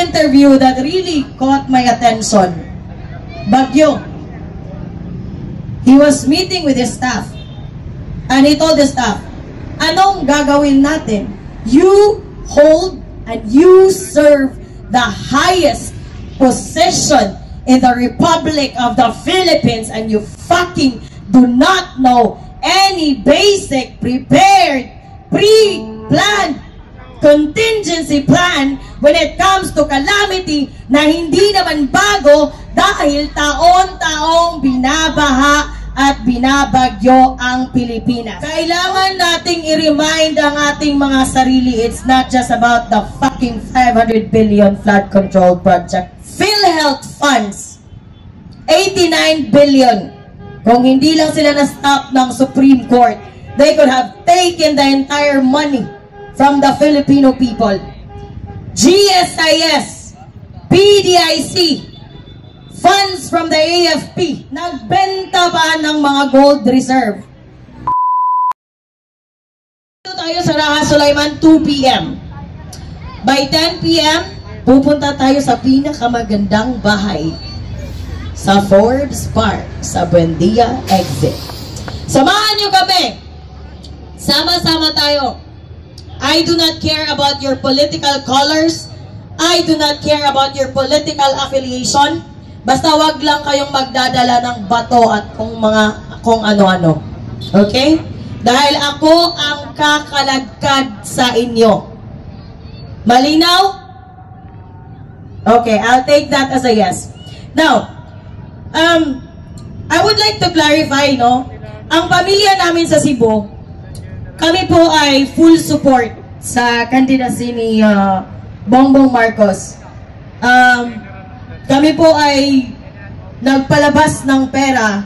interview that really caught my attention. Baguio. He was meeting with his staff. And he told the staff, anong gagawin natin? You hold and you serve the highest position in the Republic of the Philippines and you fucking do not know any basic, prepared, pre-planned contingency plan when it comes to calamity na hindi naman bago dahil taon-taong binabaha at binabagyo ang Pilipinas. Kailangan nating i-remind ang ating mga sarili, it's not just about the fucking 500 billion flood control project. PhilHealth funds, 89 billion. Kung hindi lang sila na-stop ng Supreme Court, they could have taken the entire money from the Filipino people. GSIS, PDIC, funds from the AFP, nagbenta pa ng mga gold reserve. Dito tayo sa Raha Sulaiman, 2 p.m. By 10 p.m., pupunta tayo sa pinakamagandang bahay sa Forbes Park, sa Buendia Exit. Samahan niyo kami. Sama-sama tayo. I do not care about your political colors. I do not care about your political affiliation. Basta wag lang kayong magdadala ng bato at kung ano-ano. Okay? Dahil ako ang kakalagkad sa inyo. Malinaw? Okay, I'll take that as a yes. Now, I would like to clarify, no? Ang pamilya namin sa Cebu, kami po ay full support sa candidacy ni Bongbong Marcos. Kami po ay nagpalabas ng pera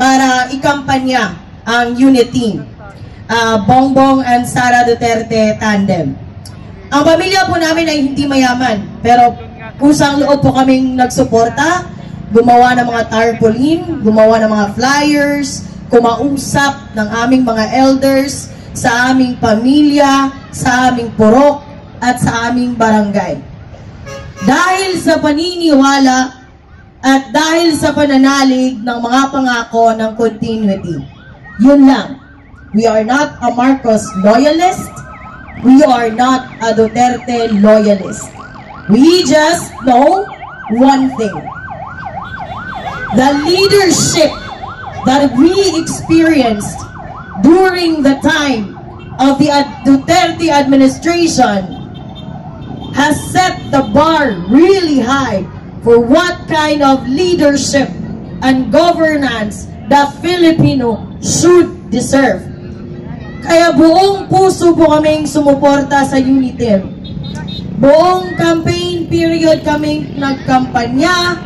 para ikampanya ang unit team, Bongbong and Sara Duterte tandem. Ang pamilya po namin ay hindi mayaman, pero kusang loob po kaming nagsuporta, gumawa ng mga tarpaulin, gumawa ng mga flyers, kumausap ng aming mga elders sa aming pamilya, sa aming purok, at sa aming barangay. Dahil sa paniniwala at dahil sa pananalig ng mga pangako ng continuity. Yun lang. We are not a Marcos loyalist. We are not a Duterte loyalist. We just know one thing. The leadership that we experienced during the time of the Duterte administration has set the bar really high for what kind of leadership and governance the Filipino should deserve. Kaya buong puso po kaming sumuporta sa UNITIM. Buong campaign period kaming nagkampanya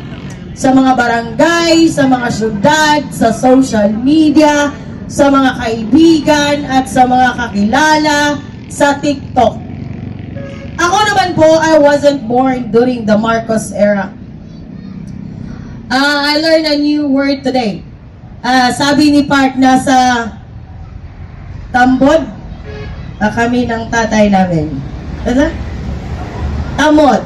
sa mga barangay, sa mga syudad, sa social media, sa mga kaibigan at sa mga kakilala sa TikTok. Ako naman po, I wasn't born during the Marcos era. I learned a new word today. Sabi ni Park, nasa tambod kami ng tatay namin. Ano? Tamod.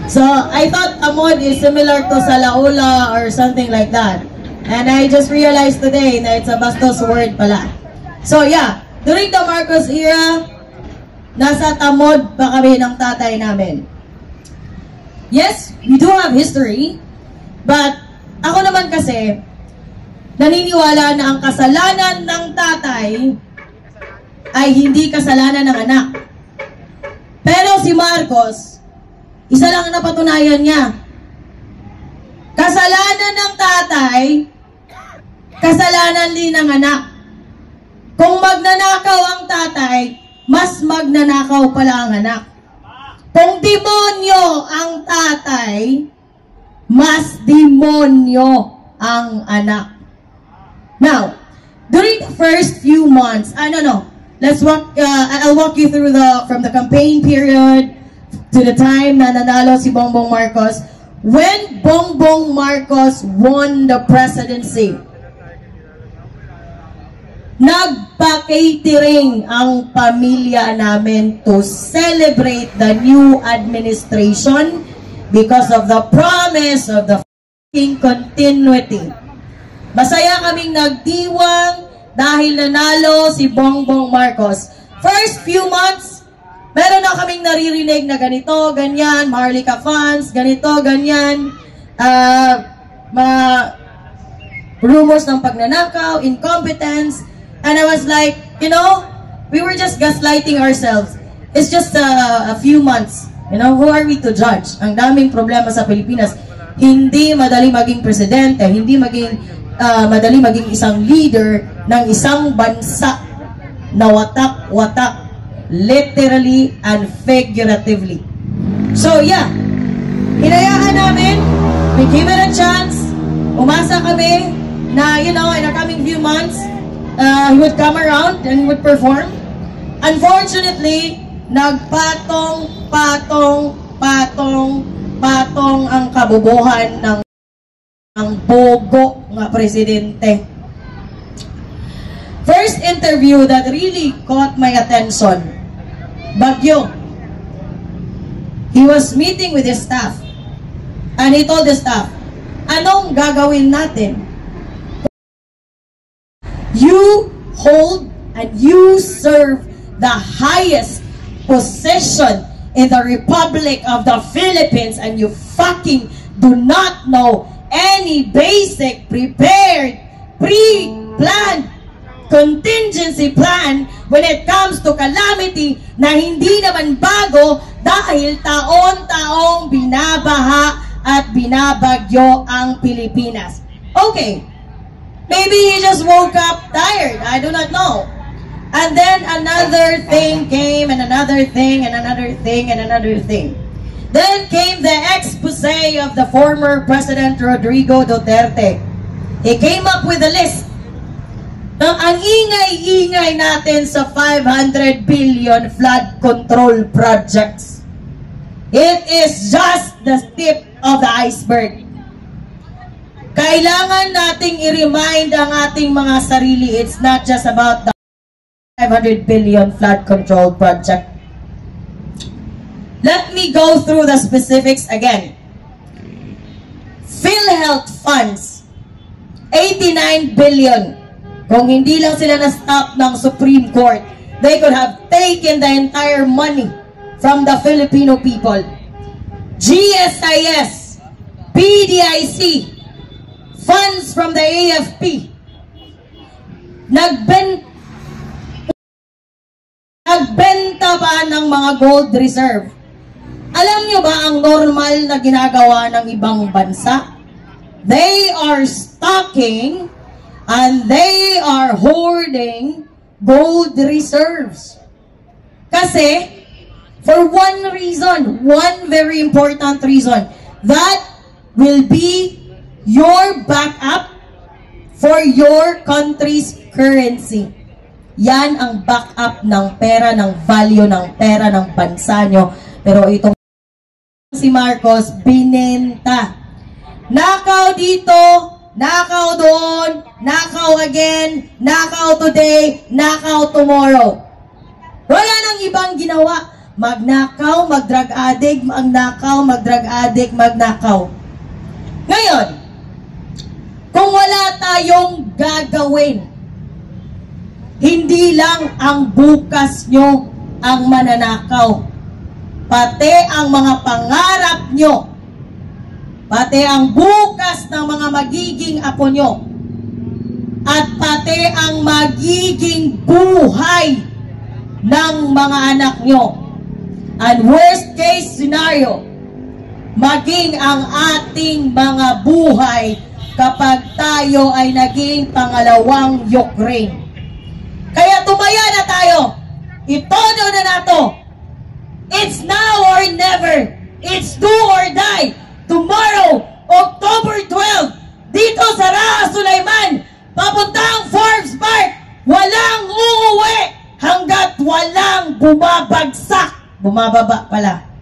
So, I thought tamod is similar to salaula or something like that. And I just realized today na it's a bastos word pala. So, yeah. During the Marcos era, nasa tamod pa kami ng tatay namin. Yes, we do have history, but ako naman kasi, naniniwala na ang kasalanan ng tatay ay hindi kasalanan ng anak. Pero si Marcos, isa lang ang napatunayan niya. Kasalanan ng tatay, kasalanan din ng anak. Kung magnanakaw ang tatay, mas magnanakaw pala ang anak. Kung demonyo ang tatay, mas demonyo ang anak. Now, during the first few months, I'll walk you through from the campaign period to the time na nanalo si Bongbong Marcos. When Bongbong Marcos won the presidency, nagpa-catering ang pamilya namin to celebrate the new administration because of the promise of the fucking continuity. Masaya kaming nagdiwang dahil nanalo si Bongbong Marcos. First few months, meron na kaming naririnig na ganito, ganyan, Maharlika funds, ganito, ganyan, mga rumors ng pagnanakaw, incompetence. And I was like, you know, we were just gaslighting ourselves. It's just a few months. You know, who are we to judge? Ang daming problema sa Pilipinas. Hindi madali maging presidente, hindi madali maging isang leader ng isang bansa na watak-watak, literally and figuratively. So yeah, hinayaan namin, we give it a chance, umasa kami na, you know, in the coming few months, he would come around and he would perform. Unfortunately, patong ang kabubuhan ng bogo nga presidente. First interview that really caught my attention, Bagyo. He was meeting with his staff and he told the staff, anong gagawin natin? You hold and you serve the highest position in the Republic of the Philippines and you fucking do not know any basic, prepared, pre-planned contingency plan when it comes to calamity na hindi naman bago dahil taon-taong binabaha at binabagyo ang Pilipinas. Okay. Maybe he just woke up tired. I do not know. And then another thing came, and another thing, and another thing, and another thing. Then came the expose of the former President Rodrigo Duterte. He came up with a list. Ang ingay-ingay natin sa 500 billion flood control projects. It is just the tip of the iceberg. Kailangan nating i-remind ang ating mga sarili, it's not just about the 500 billion flood control project. Let me go through the specifics again. PhilHealth funds, 89 billion. Kung hindi lang sila na-stop ng Supreme Court, they could have taken the entire money from the Filipino people. GSIS, PDIC, funds from the AFP. Nagbenta ba ng mga gold reserve? Alam nyo ba ang normal na ginagawa ng ibang bansa? They are stocking and they are hoarding gold reserves. Kasi, for one reason, one very important reason, that will be your backup for your country's currency. Yan ang backup ng pera, ng value ng pera ng bansa nyo. Pero itong si Marcos, binenta. Nakaw dito, nakaw doon, nakaw again, nakaw today, nakaw tomorrow. Wala nang ibang ginawa. Magnakaw, mag-drug addict, magnakaw, mag-drug addict, magnakaw. Ngayon, kung wala tayong gagawin, hindi lang ang bukas nyo ang mananakaw. Pati ang mga pangarap nyo. Pati ang bukas ng mga magiging apo nyo. At pati ang magiging buhay ng mga anak nyo. And worst case scenario, maging ang ating mga buhay kapag tayo ay naging pangalawang Ukraine. Kaya tumaya na tayo. Itodo na nato. It's now or never. It's do or die. Tomorrow, October 12, dito sa Raha Sulaiman, papuntang Forbes Park, walang uuwi hanggat walang bumabagsak. Bumababa pala.